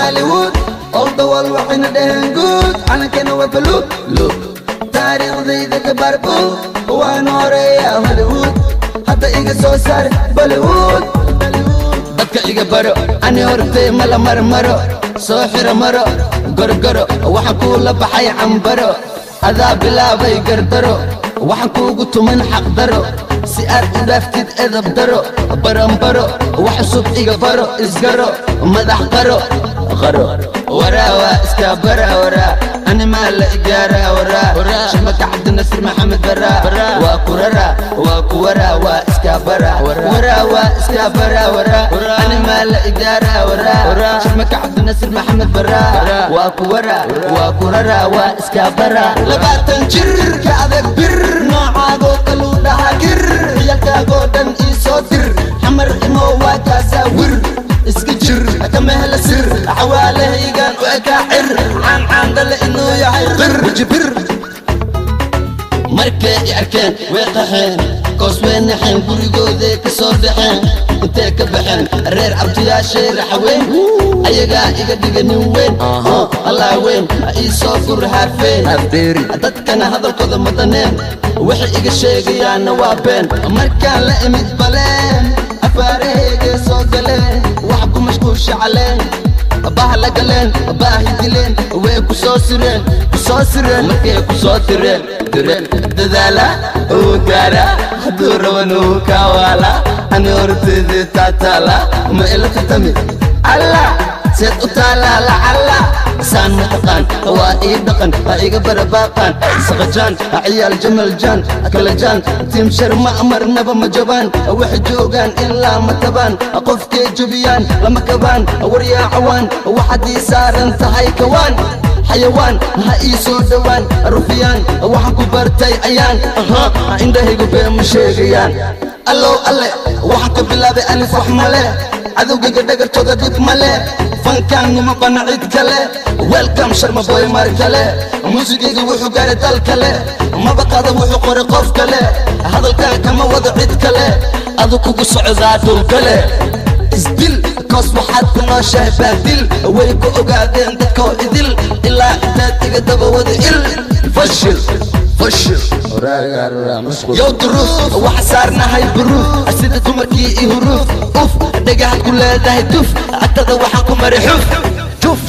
هوليوود أول وحنا دهنجود أنا كنا وبلوك لوك تاريخ ذي ذاك بربو وانوري يا هوليوود حتى إيجا سوسار بوليوود dadka iga baro ani hortay mala marmaro soo xiro maro gorgoro waxaan ku la baxay cambaro adaa bilaabay gardaro waxaan kuugu tuman xaq daro si aad u dhaaftid edab daro barambaro wax cusub iga baro isgaro madax qaro qaro waraawa iska bara waraa ani maa la igaara waraa shimaka cabdinasir maxamed baraa waa kurara waa kuwara waa iska bara waraawa iska bara waraa ani maa la igaara waraa shimaka cabdinasir maxamed baraa waa kuwara waa kurara waa iska bara 20 jir ka adag bir noocaago kaluu dhaha gir ciyalkaagoo dhan ii soo dir xamar imo waa kaasawir iska jir kama hela sir xawaalahaygan u akaacir caan dhale inuu yahay qir jibir markay i arkeen way qaxeen koos way naxeen gurigooday ka soo dhaxeen intay ka baxeen reer cabdiyaashay raxweyn ayagaa iga dhiga nin weyn allah weyn ii soo gur haafeen dadkana hadalkooda madaneen waxay iga sheegayaanna waa been markaan la imid baleen afaarahayga soo galeen wax ku mashquulsha caleen baha la galeen baahi dileen way ku soo sireen markay ku soo direen dadaala uu gaara hadduu raban uu kawaala ani horteedii taataala ma ila tartami allah seed u taala lacala saan mataqaan waa ii dhaqan ha iga barabaaqaan saqajaan ciyaal jamal jaan kala jaan tiim sharma marnaba ma jabaan waxay joogaan ilaa ma tabaan qofkay jabiyaan lama kabaan waryaa cawaan waxaad ii saaran tahay kawaan حيوان هاي سو دوان رفيان waxaan ku bartay ayaan indhahaygu been ma sheegayaan allow alle waxaan ka bilaabay alif wax male cadowgayga dhagartooda dib male fankaan nima bana cid kale welcome sharma boy mar kale muusigayga wuxuu gaaray dal kale maba qaada wuxuu qoray qof kale hadalkaan kama wado cid kale adu kugu socdaa dhul kale isdil koos waxaad ku nooshahay baadil way ku ogaadeen dadkoo idil ilaa intaad iga daba wada il fashil yow duruuf waxa saarnahay buruuf sida dumarkii i huruuf uf dhagaxad ku leedahay tuf agtada waxaan ku mari xuf